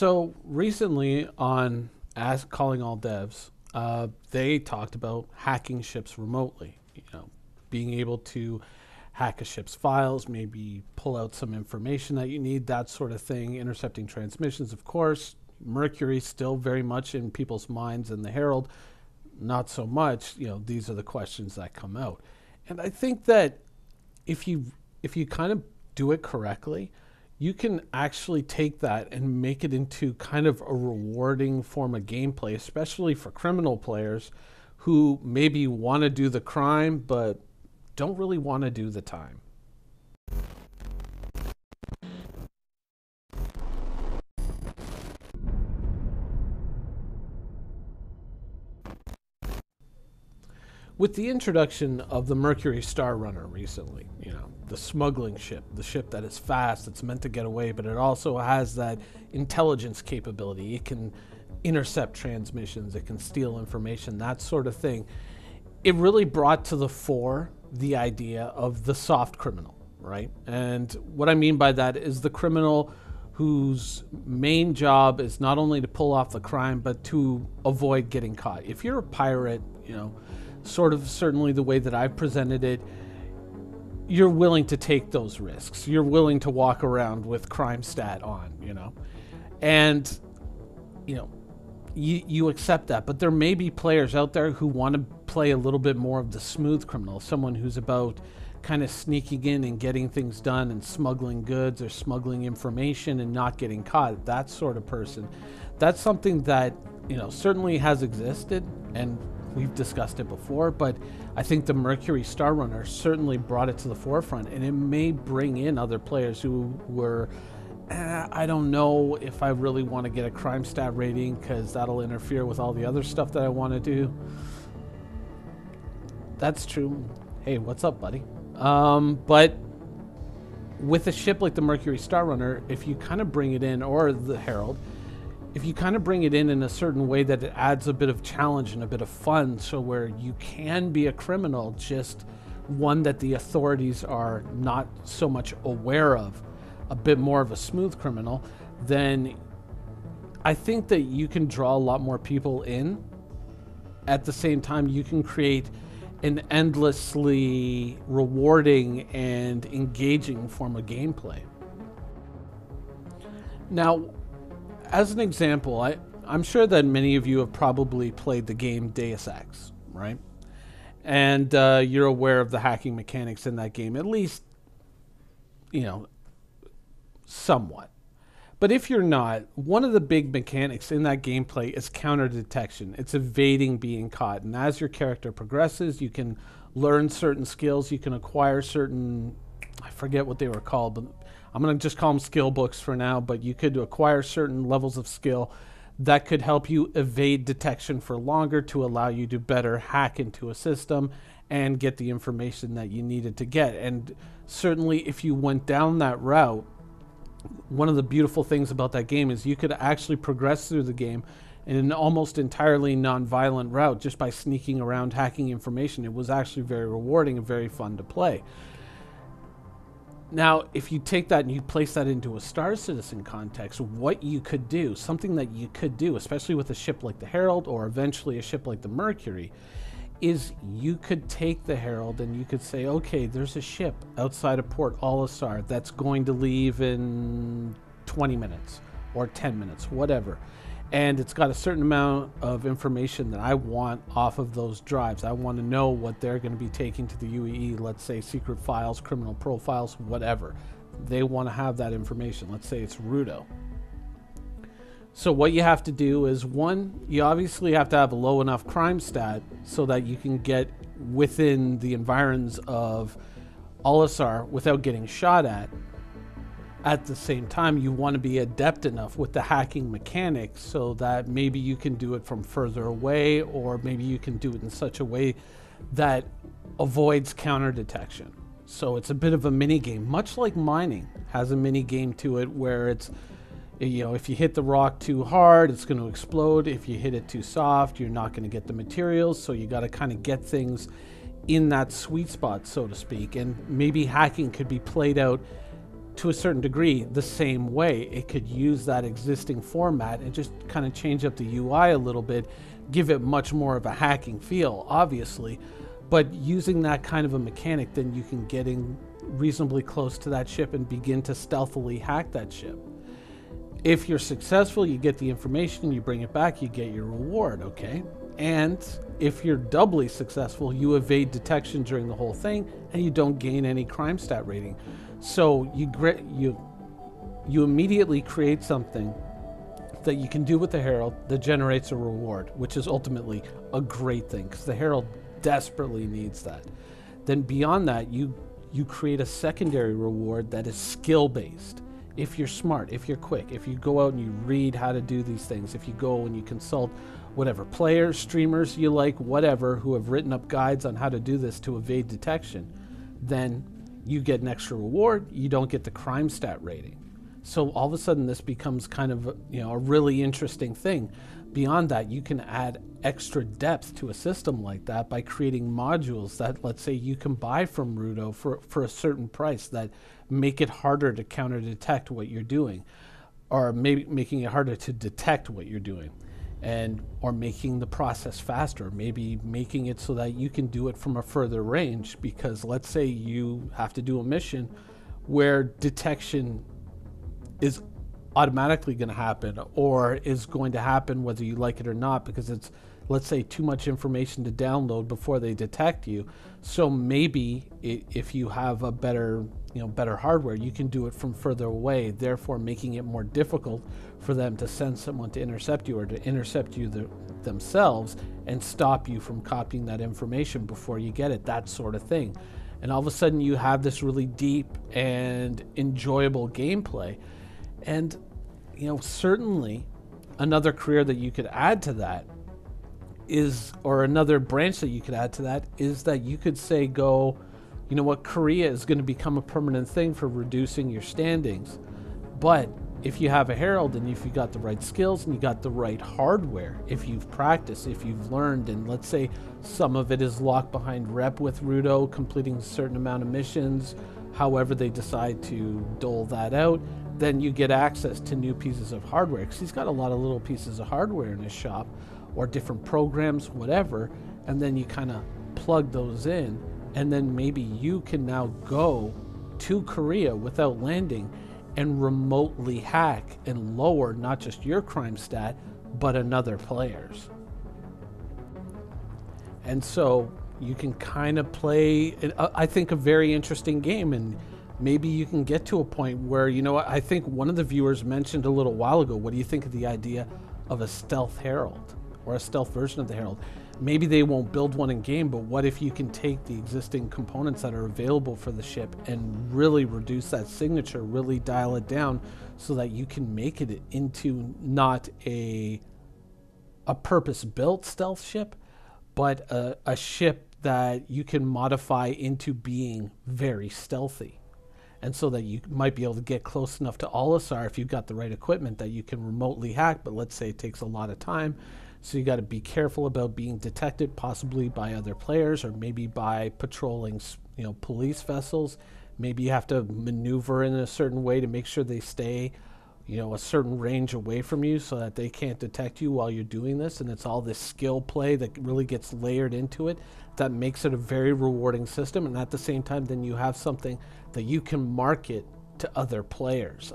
So recently on Ask Calling All Devs, they talked about hacking ships remotely. Being able to hack a ship's files, maybe pull out some information that you need, that sort of thing. Intercepting transmissions, of course. Mercury still very much in people's minds, and the Herald, not so much. These are the questions that come out, and I think that if you kind of do it correctly, you can actually take that and make it into kind of a rewarding form of gameplay, especially for criminal players who maybe want to do the crime but don't really want to do the time. With the introduction of the Mercury Star Runner recently, the smuggling ship, the ship that is fast, it's meant to get away, but it also has that intelligence capability. It can intercept transmissions, it can steal information, that sort of thing. It really brought to the fore the idea of the soft criminal, right? And what I mean by that is the criminal whose main job is not only to pull off the crime, but to avoid getting caught. If you're a pirate, sort of certainly the way that I've presented it, you're willing to take those risks. You're willing to walk around with crime stat on, and you accept that. But there may be players out there who want to play a little bit more of the smooth criminal, someone who's about kind of sneaking in and getting things done and smuggling goods or smuggling information and not getting caught. That sort of person. That's something that certainly has existed, and we've discussed it before, but I think the Mercury Star Runner certainly brought it to the forefront, and it may bring in other players who were, I don't know if I really want to get a crime stat rating because that'll interfere with all the other stuff that I want to do. That's true. Hey, what's up, buddy? But with a ship like the Mercury Star Runner, if you kind of bring it in, or the Herald, if you kind of bring it in a certain way that it adds a bit of challenge and a bit of fun, so where you can be a criminal, just one that the authorities are not so much aware of, a bit more of a smooth criminal, then I think that you can draw a lot more people in. At the same time, you can create an endlessly rewarding and engaging form of gameplay. Now, as an example, I'm sure that many of you have probably played the game Deus Ex, right? And you're aware of the hacking mechanics in that game, at least, somewhat. But if you're not, one of the big mechanics in that gameplay is counter detection. It's evading being caught. And as your character progresses, you can learn certain skills. You can acquire certain, I forget what they were called, but I'm going to just call them skill books for now, but you could acquire certain levels of skill that could help you evade detection for longer to allow you to better hack into a system and get the information that you needed to get. And certainly if you went down that route, one of the beautiful things about that game is you could actually progress through the game in an almost entirely non-violent route just by sneaking around, hacking information. It was actually very rewarding and very fun to play. Now, if you take that and you place that into a Star Citizen context, what you could do, something that you could do, especially with a ship like the Herald or eventually a ship like the Mercury, is you could take the Herald and you could say, okay, there's a ship outside of Port Olisar that's going to leave in 20 minutes or 10 minutes, whatever. And it's got a certain amount of information that I want off of those drives. I want to know what they're going to be taking to the UEE, let's say secret files, criminal profiles, whatever. They want to have that information. Let's say it's Rudo. So what you have to do is, one, you obviously have to have a low enough crime stat so that you can get within the environs of Olisar without getting shot at. At the same time, you want to be adept enough with the hacking mechanics so that maybe you can do it from further away, or maybe you can do it in such a way that avoids counter detection. So it's a bit of a mini game, much like mining has a mini game to it, where it's, if you hit the rock too hard, it's going to explode. If you hit it too soft, you're not going to get the materials. So you got to kind of get things in that sweet spot, so to speak. And maybe hacking could be played out to a certain degree the same way. It could use that existing format and just kind of change up the UI a little bit, give it much more of a hacking feel, obviously. But using that kind of a mechanic, then you can get in reasonably close to that ship and begin to stealthily hack that ship. If you're successful, you get the information, you bring it back, you get your reward, okay? And if you're doubly successful, you evade detection during the whole thing and you don't gain any crime stat rating. So you immediately create something that you can do with the Herald that generates a reward, which is ultimately a great thing because the Herald desperately needs that. Then beyond that, you create a secondary reward that is skill-based. If you're smart, if you're quick, if you go out and you read how to do these things, if you go and you consult whatever players, streamers you like, whatever, who have written up guides on how to do this to evade detection, then you get an extra reward. You don't get the crime stat rating. So all of a sudden this becomes kind of a really interesting thing. Beyond that, you can add extra depth to a system like that by creating modules that, let's say, you can buy from Rudo for a certain price that make it harder to counter detect what you're doing, or maybe making it harder to detect what you're doing, or making the process faster, maybe making it so that you can do it from a further range. Because let's say you have to do a mission where detection is automatically going to happen, or is going to happen whether you like it or not, because it's, let's say, too much information to download before they detect you. So maybe if you have a better hardware, you can do it from further away, therefore making it more difficult for them to send someone to intercept you, or to intercept you themselves and stop you from copying that information before you get it, that sort of thing. And all of a sudden you have this really deep and enjoyable gameplay. And certainly another career that you could add to that is, or another branch that you could add to that is that you could say, go, you know what, Korea is going to become a permanent thing for reducing your standings. But if you have a Herald, and if you got the right skills and you got the right hardware, if you've practiced, if you've learned, and let's say some of it is locked behind rep with Rudo, completing a certain amount of missions, however they decide to dole that out, then you get access to new pieces of hardware, because he's got a lot of little pieces of hardware in his shop, or different programs, whatever, and then you kind of plug those in, and then maybe you can now go to Korea without landing and remotely hack and lower not just your crime stat, but another player's. And so you can kind of play, I think, a very interesting game. And maybe you can get to a point where, I think one of the viewers mentioned a little while ago, what do you think of the idea of a stealth Herald, or a stealth version of the Herald? Maybe they won't build one in game, but what if you can take the existing components that are available for the ship and really reduce that signature, really dial it down, so that you can make it into not a purpose-built stealth ship, but a ship that you can modify into being very stealthy. And so that you might be able to get close enough to Olisar if you've got the right equipment that you can remotely hack, but let's say it takes a lot of time. So you got to be careful about being detected, possibly by other players, or maybe by patrolling, police vessels. Maybe you have to maneuver in a certain way to make sure they stay, a certain range away from you so that they can't detect you while you're doing this. And it's all this skill play that really gets layered into it that makes it a very rewarding system. And at the same time, then you have something that you can market to other players,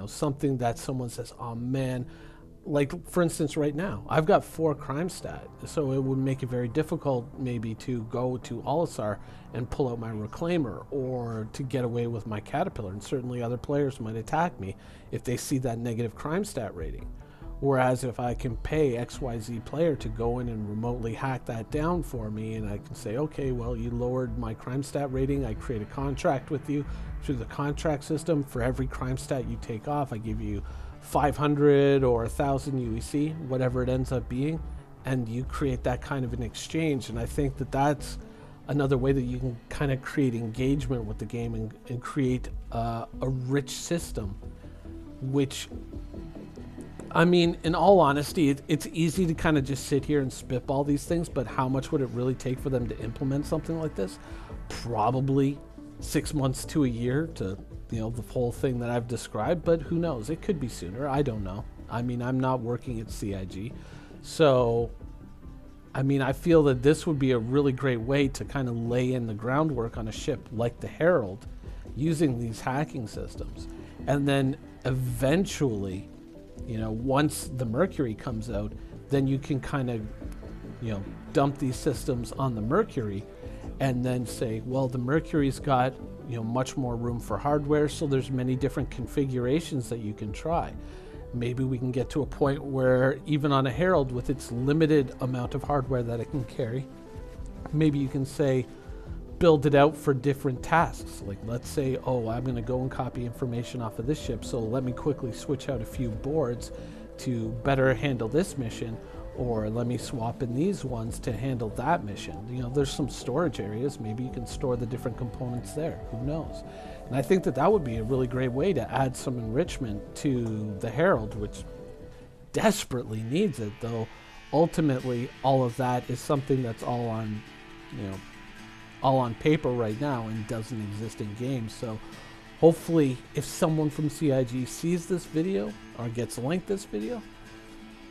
something that someone says, oh man, like, for instance, right now, I've got 4 crime stat, so it would make it very difficult maybe to go to Olisar and pull out my Reclaimer, or to get away with my Caterpillar, and certainly other players might attack me if they see that negative crime stat rating. Whereas if I can pay XYZ player to go in and remotely hack that down for me, and I can say, okay, well, you lowered my crime stat rating, I create a contract with you through the contract system. For every crime stat you take off, I give you 500 or 1,000 UEC, whatever it ends up being, and you create that kind of an exchange. And I think that that's another way that you can kind of create engagement with the game and create a rich system, which, I mean, in all honesty, it's easy to kind of just sit here and spitball these things, but how much would it really take for them to implement something like this? Probably 6 months to a year to the whole thing that I've described, but who knows? It could be sooner. I don't know. I mean, I'm not working at CIG. So, I mean, I feel that this would be a really great way to kind of lay in the groundwork on a ship like the Herald using these hacking systems. And then eventually, once the Mercury comes out, then you can kind of, dump these systems on the Mercury and then say, well, the Mercury's got, much more room for hardware, so there's many different configurations that you can try. Maybe we can get to a point where even on a Herald, with its limited amount of hardware that it can carry, maybe you can say, build it out for different tasks. Like, let's say, oh, I'm going to go and copy information off of this ship, so let me quickly switch out a few boards to better handle this mission, or let me swap in these ones to handle that mission. There's some storage areas. Maybe you can store the different components there. Who knows? And I think that that would be a really great way to add some enrichment to the Herald, which desperately needs it, though ultimately all of that is something that's all on, all on paper right now and doesn't exist in games. So hopefully if someone from CIG sees this video or gets linked this video,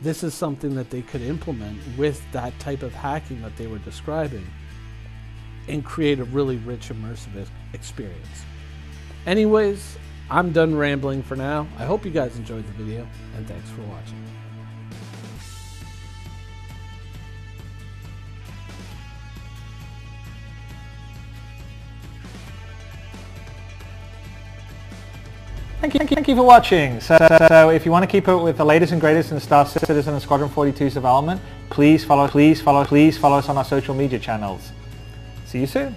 this is something that they could implement with that type of hacking that they were describing and create a really rich immersive experience. Anyways, I'm done rambling for now. I hope you guys enjoyed the video, and thanks for watching. Thank you for watching. So if you want to keep up with the latest and greatest in Star Citizen and Squadron 42's development, please follow us on our social media channels. See you soon.